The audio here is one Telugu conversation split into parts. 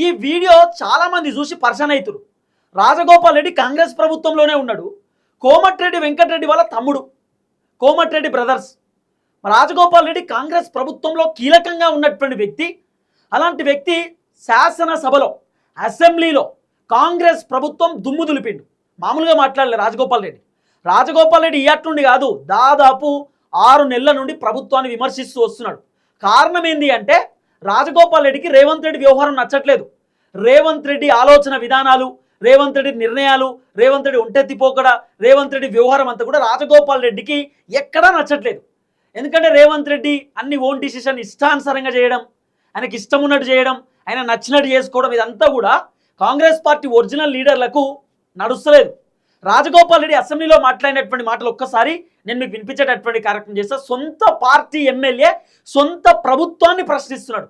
ఈ వీడియో చాలామంది చూసి పర్సన్ అవుతారు. రాజగోపాల్ రెడ్డి కాంగ్రెస్ ప్రభుత్వంలోనే ఉన్నాడు. కోమటిరెడ్డి వెంకటరెడ్డి వాళ్ళ తమ్ముడు, కోమటిరెడ్డి బ్రదర్స్. రాజగోపాల్ రెడ్డి కాంగ్రెస్ ప్రభుత్వంలో కీలకంగా ఉన్నటువంటి వ్యక్తి. అలాంటి వ్యక్తి శాసనసభలో, అసెంబ్లీలో కాంగ్రెస్ ప్రభుత్వం దుమ్ము దులిపిండు. మామూలుగా మాట్లాడలే రాజగోపాల్ రెడ్డి. రాజగోపాల్ రెడ్డి ఇయట్లుండి కాదు, దాదాపు 6 నెలల నుండి ప్రభుత్వాన్ని విమర్శిస్తూ వస్తున్నాడు. కారణం ఏంది అంటే రాజగోపాల్ రెడ్డికి రేవంత్ రెడ్డి వ్యవహారం నచ్చట్లేదు. రేవంత్ రెడ్డి ఆలోచన విధానాలు, రేవంత్ రెడ్డి నిర్ణయాలు, రేవంత్ రెడ్డి ఒంటెత్తిపోకడ, రేవంత్ రెడ్డి వ్యవహారం అంతా కూడా రాజగోపాల్ రెడ్డికి ఎక్కడా నచ్చట్లేదు. ఎందుకంటే రేవంత్ రెడ్డి అన్ని ఓన్ డిసిషన్ ఇష్టానుసారంగా చేయడం, ఆయనకి ఇష్టం ఉన్నట్టు చేయడం, ఆయన నచ్చినట్టు చేసుకోవడం, ఇదంతా కూడా కాంగ్రెస్ పార్టీ ఒరిజినల్ లీడర్లకు నడుస్తలేదు. రాజగోపాల్ రెడ్డి అసెంబ్లీలో మాట్లాడినటువంటి మాటలు ఒక్కసారి నేను మీకు వినిపించేటటువంటి కార్యక్రమం చేస్తా. సొంత పార్టీ ఎమ్మెల్యే సొంత ప్రభుత్వాన్ని ప్రశ్నిస్తున్నాడు,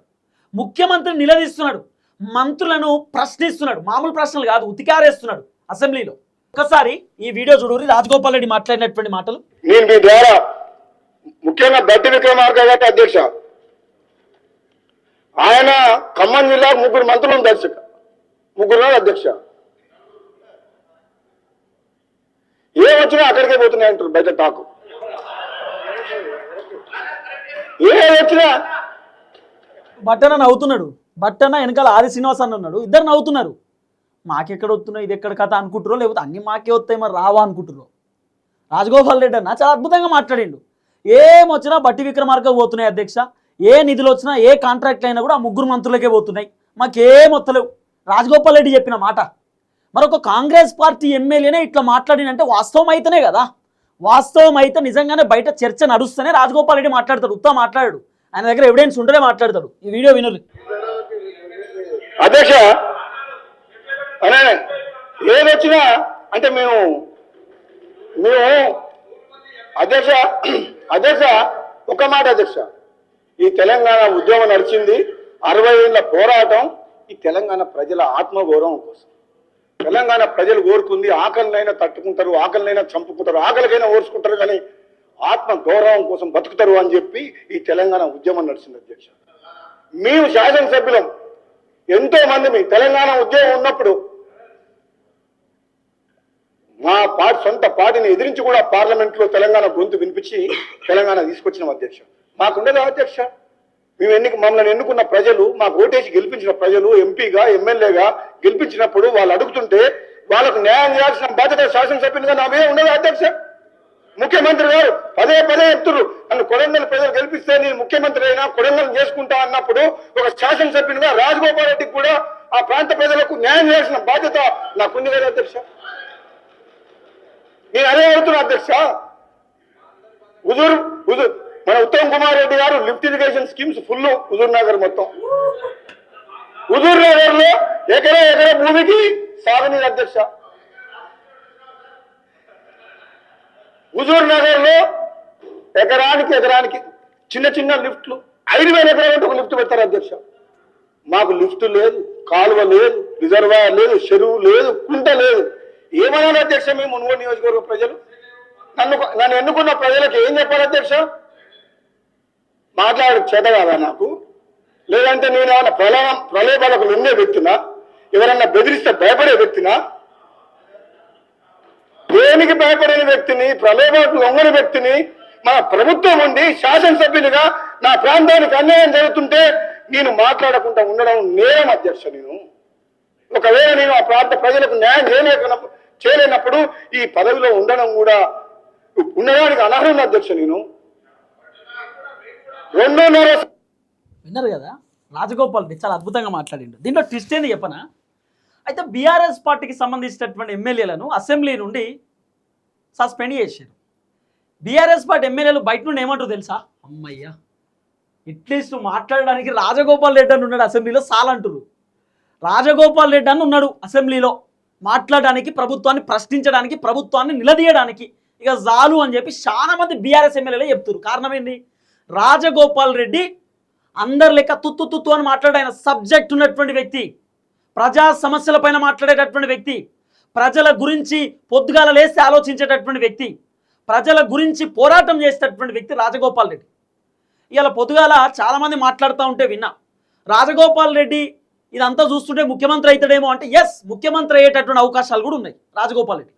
ముఖ్యమంత్రిని నిలదీస్తున్నాడు, మంత్రులను ప్రశ్నిస్తున్నాడు. మామూలు ప్రశ్నలు కాదు, ఉతికారేస్తున్నాడు అసెంబ్లీలో. ఒక్కసారి ఈ వీడియో చూడండి, రాజగోపాల్ రెడ్డి మాట్లాడినటువంటి మాటలు. నేను మీ ద్వారా ముఖ్యంగా బట్టి విక్రమార్క గారి అధ్యక్ష, ఆయన ఖమ్మం జిల్లా 3 మంత్రులను దర్శక, 3 అధ్యక్ష. ఏ వచ్చినా అక్కడికే పోతున్నాయి అంటారు బయట టాకు. ఏ వచ్చినా బట్టన నవ్వుతున్నాడు, బట్టన వెనకాల ఆది శ్రీనివాస్ అన్న ఉన్నాడు, ఇద్దరు నవ్వుతున్నారు. మాకెక్కడ వస్తున్నాయి, ఇది ఎక్కడ కథ అనుకుంటారో, లేకపోతే అన్ని మాకే వస్తాయి మరి రావా అనుకుంటారో. రాజగోపాల్ రెడ్డి అన్న చాలా అద్భుతంగా మాట్లాడిండు. ఏమొచ్చినా బట్టి విక్రమార్క పోతున్నాయి అధ్యక్ష, ఏ నిధులు వచ్చినా ఏ కాంట్రాక్ట్లు అయినా కూడా ఆ 3 మంత్రులకే పోతున్నాయి, మాకేం వస్తలేవు. రాజగోపాల్ రెడ్డి చెప్పిన మాట. మరొక కాంగ్రెస్ పార్టీ ఎమ్మెల్యేనే ఇట్లా మాట్లాడినంటే వాస్తవం అయితేనే కదా. వాస్తవం అయితే నిజంగానే బయట చర్చ నడుస్తూనే రాజగోపాల్ రెడ్డి మాట్లాడతాడు, ఉత్తా మాట్లాడాడు. ఆయన దగ్గర ఎవిడెన్స్ ఉంటేనే మాట్లాడతాడు. ఈ వీడియో వినరు అధ్యక్ష. అనే ఏదొచ్చినా అంటే మేము అధ్యక్ష అధ్యక్ష ఒక మాట అధ్యక్ష, ఈ తెలంగాణ ఉద్యమం నడిచింది 60 ఏళ్ల పోరాటం ఈ తెలంగాణ ప్రజల ఆత్మగౌరవం కోసం. తెలంగాణ ప్రజలు కోరుకుంది ఆకలినైనా తట్టుకుంటారు, ఆకలినైనా చంపుకుంటారు, ఆకలికైనా ఓర్చుకుంటారు, కానీ ఆత్మ గౌరవం కోసం బతుకుతారు అని చెప్పి ఈ తెలంగాణ ఉద్యమం నడిచింది అధ్యక్ష. మేము శాసనసభ్యులం ఎంతో మంది మీ తెలంగాణ ఉద్యమం ఉన్నప్పుడు మా సొంత పార్టీని ఎదిరించి కూడా పార్లమెంట్ లో తెలంగాణ గొంతు వినిపించి తెలంగాణ తీసుకొచ్చినాం అధ్యక్ష. మాకుండదా అధ్యక్ష? మమ్మల్ని ఎన్నుకున్న ప్రజలు, మాకు ఓటేసి గెలిపించిన ప్రజలు, ఎంపీగా ఎమ్మెల్యేగా గెలిపించినప్పుడు వాళ్ళు అడుగుతుంటే వాళ్ళకు న్యాయం చేయాల్సిన బాధ్యత శాసనసభ్యునిగా నా మీద ఉండదు అధ్యక్ష. ముఖ్యమంత్రి గారు పదే చెప్తున్నారు, నన్ను కొడంగల్ ప్రజలు గెలిపిస్తే నేను ముఖ్యమంత్రి అయినా కొడంగల్ చేసుకుంటా అన్నప్పుడు ఒక శాసనసభ్యునిగా రాజగోపాల్ రెడ్డికి కూడా ఆ ప్రాంత ప్రజలకు న్యాయం చేయాల్సిన బాధ్యత నాకుంది కదా అధ్యక్ష. నేను అదే అడుగుతున్నా అధ్యక్ష. మన ఉత్తమ్ కుమార్ రెడ్డి గారు lift irrigation schemes full Huzur Nagar మొత్తం. హుజూర్ నగర్ లో ఎకరా భూమికి సాగునీరు అధ్యక్ష. హుజూర్ నగర్ లో ఎకరానికి చిన్న లిఫ్ట్లు 5,000 ఎకరాలంటే ఒక లిఫ్ట్ పెడతారు అధ్యక్ష. మాకు లిఫ్ట్ లేదు, కాలువ లేదు, రిజర్వాయర్ లేదు, చెరువు లేదు, కుంట లేదు. ఏమన్నా అధ్యక్ష మేము మునుగోడు నియోజకవర్గ ప్రజలు నన్ను ఎన్నుకున్న ప్రజలకు ఏం చెప్పాలి అధ్యక్ష? మాట్లాడే చేత కాదా నాకు? లేదంటే నేను ఏమైనా ప్రలోభాలకు నిన్నే వ్యక్తినా, ఎవరన్నా బెదిరిస్తే భయపడే వ్యక్తినా? దేనికి భయపడని వ్యక్తిని, ప్రలోభాలకు లొంగని వ్యక్తిని మన ప్రభుత్వం ఉండి శాసనసభ్యునిగా నా ప్రాంతానికి అన్యాయం జరుగుతుంటే నేను మాట్లాడకుండా ఉండడం నేరం అధ్యక్ష. నేను ఒకవేళ నేను ఆ ప్రాంత ప్రజలకు న్యాయం చేయలేనప్పుడు ఈ పదవిలో ఉండడానికి అనర్హం అధ్యక్ష. నేను విన్నారు కదా, రాజగోపాల్ రెడ్డి చాలా అద్భుతంగా మాట్లాడిండు. దీంట్లో ట్విస్ట్ ఏంది చెప్పనా? అయితే బీఆర్ఎస్ పార్టీకి సంబంధించినటువంటి ఎమ్మెల్యేలను అసెంబ్లీ నుండి సస్పెండ్ చేశారు. బీఆర్ఎస్ పార్టీ ఎమ్మెల్యేలు బయట నుండి ఏమంటారు తెలుసా? అమ్మయ్యా, అట్లీస్ట్ మాట్లాడడానికి రాజగోపాల్ రెడ్డి అని ఉన్నాడు అసెంబ్లీలో, సాలంటారు. రాజగోపాల్ రెడ్డి అని ఉన్నాడు అసెంబ్లీలో మాట్లాడడానికి, ప్రభుత్వాన్ని ప్రశ్నించడానికి, ప్రభుత్వాన్ని నిలదీయడానికి, ఇక జాలు అని చెప్పి చాలా మంది బీఆర్ఎస్ ఎమ్మెల్యేలే చెప్తారు. కారణం ఏంది? రాజగోపాల్ రెడ్డి అందరి లెక్క తుత్తు అని మాట్లాడే ఆయన సబ్జెక్ట్ ఉన్నటువంటి వ్యక్తి, ప్రజా సమస్యల పైన మాట్లాడేటటువంటి వ్యక్తి, ప్రజల గురించి పొద్దుగాల లేస్తే ఆలోచించేటటువంటి వ్యక్తి, ప్రజల గురించి పోరాటం చేసేటటువంటి వ్యక్తి రాజగోపాల్ రెడ్డి. ఇలా పొద్దుగాల చాలామంది మాట్లాడుతూ ఉంటే విన్నా, రాజగోపాల్ రెడ్డి ఇదంతా చూస్తుంటే ముఖ్యమంత్రి అవుతాడేమో అంటే ఎస్, ముఖ్యమంత్రి అయ్యేటటువంటి అవకాశాలు కూడా ఉన్నాయి రాజగోపాల్ రెడ్డి.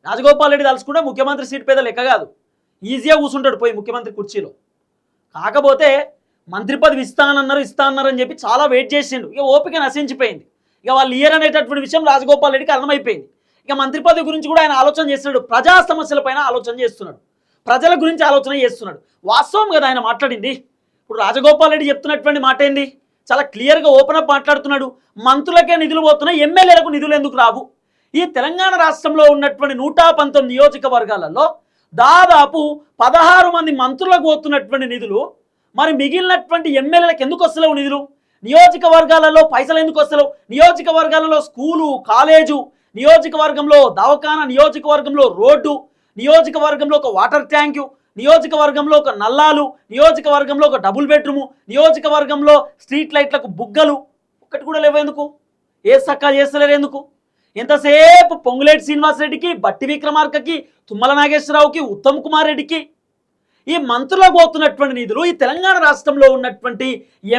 రాజగోపాల్ రెడ్డి తలుచుకుంటే ముఖ్యమంత్రి సీట్ పేద లెక్క కాదు, ఈజీగా కూర్చుంటాడు పోయి ముఖ్యమంత్రి కుర్చీలో. కాకపోతే మంత్రి పదవి ఇస్తానన్నారు అని చెప్పి చాలా వెయిట్ చేసిండు. ఇక ఓపిక నశించిపోయింది. ఇక వాళ్ళు ఇయర్ అనేటటువంటి విషయం రాజగోపాల్ రెడ్డికి అర్థమైపోయింది. ఇక మంత్రి పదవి గురించి కూడా ఆయన ఆలోచన చేస్తున్నాడు, ప్రజా సమస్యలపైన ఆలోచన చేస్తున్నాడు, ప్రజల గురించి ఆలోచన చేస్తున్నాడు. వాస్తవం కదా ఆయన మాట్లాడింది. ఇప్పుడు రాజగోపాల్ రెడ్డి చెప్తున్నటువంటి మాట ఏంది, చాలా క్లియర్గా ఓపెన్ అప్ మాట్లాడుతున్నాడు. మంత్రులకే నిధులు పోతున్నాయి, ఎమ్మెల్యేలకు నిధులు ఎందుకు రావు? ఈ తెలంగాణ రాష్ట్రంలో ఉన్నటువంటి 119 నియోజకవర్గాలలో దాదాపు 16 మంది మంత్రులకు పోతున్నటువంటి నిధులు, మరి మిగిలినటువంటి ఎమ్మెల్యేలకు ఎందుకు వస్తలేవు నిధులు? నియోజకవర్గాలలో పైసలు ఎందుకు వస్తలేవు? నియోజకవర్గాలలో స్కూలు, కాలేజు, నియోజకవర్గంలో దవాఖానా, నియోజకవర్గంలో రోడ్డు, నియోజకవర్గంలో ఒక వాటర్ ట్యాంకు, నియోజకవర్గంలో ఒక నల్లాలు, నియోజకవర్గంలో ఒక డబుల్ బెడ్రూము, నియోజకవర్గంలో స్ట్రీట్ లైట్లకు బుగ్గలు ఒక్కటి కూడా లేవు. ఎందుకు? ఏ సక్కా చేస్తలేరు ఎందుకు? ఎంతసేపు పొంగులేటి శ్రీనివాసరెడ్డికి, బట్టి విక్రమార్కకి, తుమ్మల నాగేశ్వరరావుకి, ఉత్తమ్ కుమార్ రెడ్డికి ఈ మంత్రులకు పోతున్నటువంటి నిధులు ఈ తెలంగాణ రాష్ట్రంలో ఉన్నటువంటి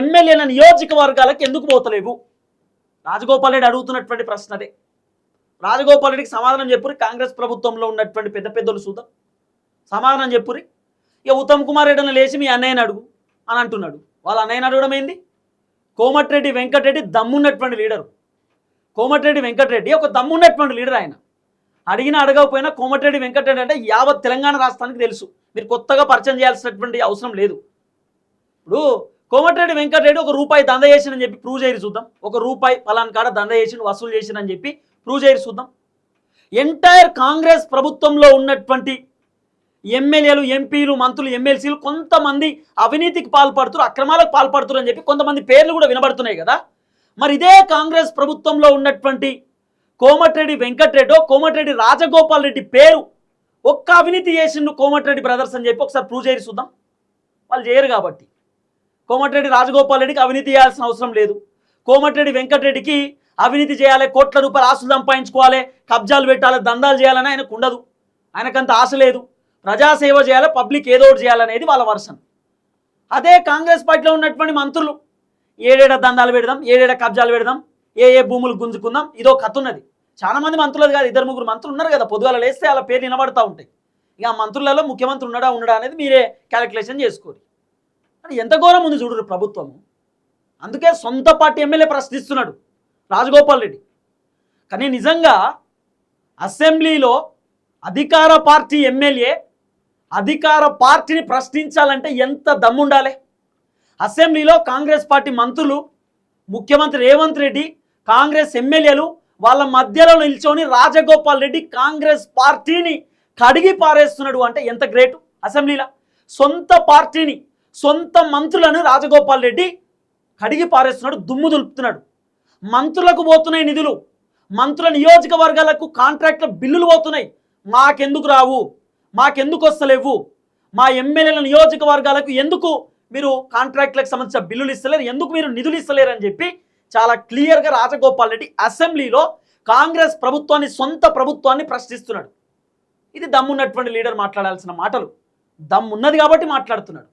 ఎమ్మెల్యేల నియోజకవర్గాలకు ఎందుకు పోతలేవు? రాజగోపాల్ రెడ్డి అడుగుతున్నటువంటి ప్రశ్న అదే. రాజగోపాల్ రెడ్డికి సమాధానం చెప్పురి. కాంగ్రెస్ ప్రభుత్వంలో ఉన్నటువంటి పెద్ద పెద్దలు చూద్దాం, సమాధానం చెప్పురి. ఇక ఉత్తమ్ కుమార్ రెడ్డిని లేచి మీ అన్నయ్యని అడుగు అని అంటున్నాడు. వాళ్ళ అన్నయ్యని అడగడం ఏంది? కోమటిరెడ్డి వెంకటరెడ్డి దమ్మున్నటువంటి లీడరు. కోమటిరెడ్డి వెంకటరెడ్డి ఒక దమ్మున్నటువంటి లీడర్. ఆయన అడిగినా అడగకపోయినా కోమటిరెడ్డి వెంకటరెడ్డి అంటే యావత్ తెలంగాణ రాష్ట్రానికి తెలుసు. మీరు కొత్తగా పరిచయం చేయాల్సినటువంటి అవసరం లేదు. ఇప్పుడు కోమటిరెడ్డి వెంకటరెడ్డి ఒక రూపాయి దంద చేసినని చెప్పి ప్రూవ్ చేయరు చూద్దాం. ఒక రూపాయి పలానా కాడ దంద చేసి వసూలు చేసినని చెప్పి ప్రూవ్ చేయరు చూద్దాం. ఎంటైర్ కాంగ్రెస్ ప్రభుత్వంలో ఉన్నటువంటి ఎమ్మెల్యేలు, ఎంపీలు, మంత్రులు, ఎమ్మెల్సీలు కొంతమంది అవినీతికి పాల్పడుతున్నారు, అక్రమాలకు పాల్పడుతున్నారు అని చెప్పి కొంతమంది పేర్లు కూడా వినబడుతున్నాయి కదా. మరి ఇదే కాంగ్రెస్ ప్రభుత్వంలో ఉన్నటువంటి కోమటిరెడ్డి వెంకటరెడ్డి, కోమటిరెడ్డి రాజగోపాల్ రెడ్డి పేరు ఒక్క అవినీతి చేసిండు కోమటిరెడ్డి బ్రదర్స్ అని చెప్పి ఒకసారి ప్రూవ్ చేయరు చూద్దాం. వాళ్ళు చేయరు కాబట్టి కోమటిరెడ్డి రాజగోపాల్ రెడ్డికి అవినీతి చేయాల్సిన అవసరం లేదు. కోమటిరెడ్డి వెంకటరెడ్డికి అవినీతి చేయాలి, కోట్ల రూపాయలు ఆస్తులు సంపాదించుకోవాలి, కబ్జాలు పెట్టాలి, దందాలు చేయాలని ఆయనకు ఉండదు. ఆయనకంత ఆశ లేదు. ప్రజాసేవ చేయాలి, పబ్లిక్ ఏదో ఒకటి చేయాలనేది వాళ్ళ వర్షన్. అదే కాంగ్రెస్ పార్టీలో ఉన్నటువంటి మంత్రులు ఏడేడ దందాలు పెడదాం, ఏడేడ కబ్జాలు పెడదాం, ఏ భూములు గుంజుకుందాం, ఇదో కథ ఉన్నది. చాలా మంది మంత్రులు కాదు, 2-3 మంత్రులు ఉన్నారు కదా, పొద్దుగాల లేస్తే వాళ్ళ పేరు వినబడతా ఉంటాయి. ఇక ఆ మంత్రులలో ముఖ్యమంత్రి ఉన్నాడా అనేది మీరే క్యాలిక్యులేషన్ చేసుకోరు. అని ఎంత ఘోరం ఉంది చూడరు ప్రభుత్వము. అందుకే సొంత పార్టీ ఎమ్మెల్యే ప్రశ్నిస్తున్నాడు రాజగోపాల్ రెడ్డి. కానీ నిజంగా అసెంబ్లీలో అధికార పార్టీ ఎమ్మెల్యే అధికార పార్టీని ప్రశ్నించాలంటే ఎంత దమ్ముండాలి? అసెంబ్లీలో కాంగ్రెస్ పార్టీ మంత్రులు, ముఖ్యమంత్రి రేవంత్ రెడ్డి, కాంగ్రెస్ ఎమ్మెల్యేలు వాళ్ళ మధ్యలో నిల్చొని రాజగోపాల్ రెడ్డి కాంగ్రెస్ పార్టీని కడిగి పారేస్తున్నాడు అంటే ఎంత గ్రేటు. అసెంబ్లీలో సొంత పార్టీని, సొంత మంత్రులను రాజగోపాల్ రెడ్డి కడిగి పారేస్తున్నాడు, దుమ్ము దులుపుతున్నాడు. మంత్రులకు పోతున్నాయి నిధులు, మంత్రుల నియోజకవర్గాలకు కాంట్రాక్ట్ల బిల్లులు పోతున్నాయి. మాకెందుకు రావు, మాకెందుకు వస్తలేవు, మా ఎమ్మెల్యేల నియోజకవర్గాలకు ఎందుకు మీరు కాంట్రాక్ట్లకు సంబంధించిన బిల్లులు ఇస్తలేరు, ఎందుకు మీరు నిధులు ఇస్తలేరు అని చెప్పి చాలా క్లియర్గా రాజగోపాల్ రెడ్డి అసెంబ్లీలో కాంగ్రెస్ ప్రభుత్వాన్ని, సొంత ప్రభుత్వాన్ని ప్రశ్నిస్తున్నాడు. ఇది దమ్మున్నటువంటి లీడర్ మాట్లాడాల్సిన మాటలు. దమ్మున్నది కాబట్టి మాట్లాడుతున్నాడు.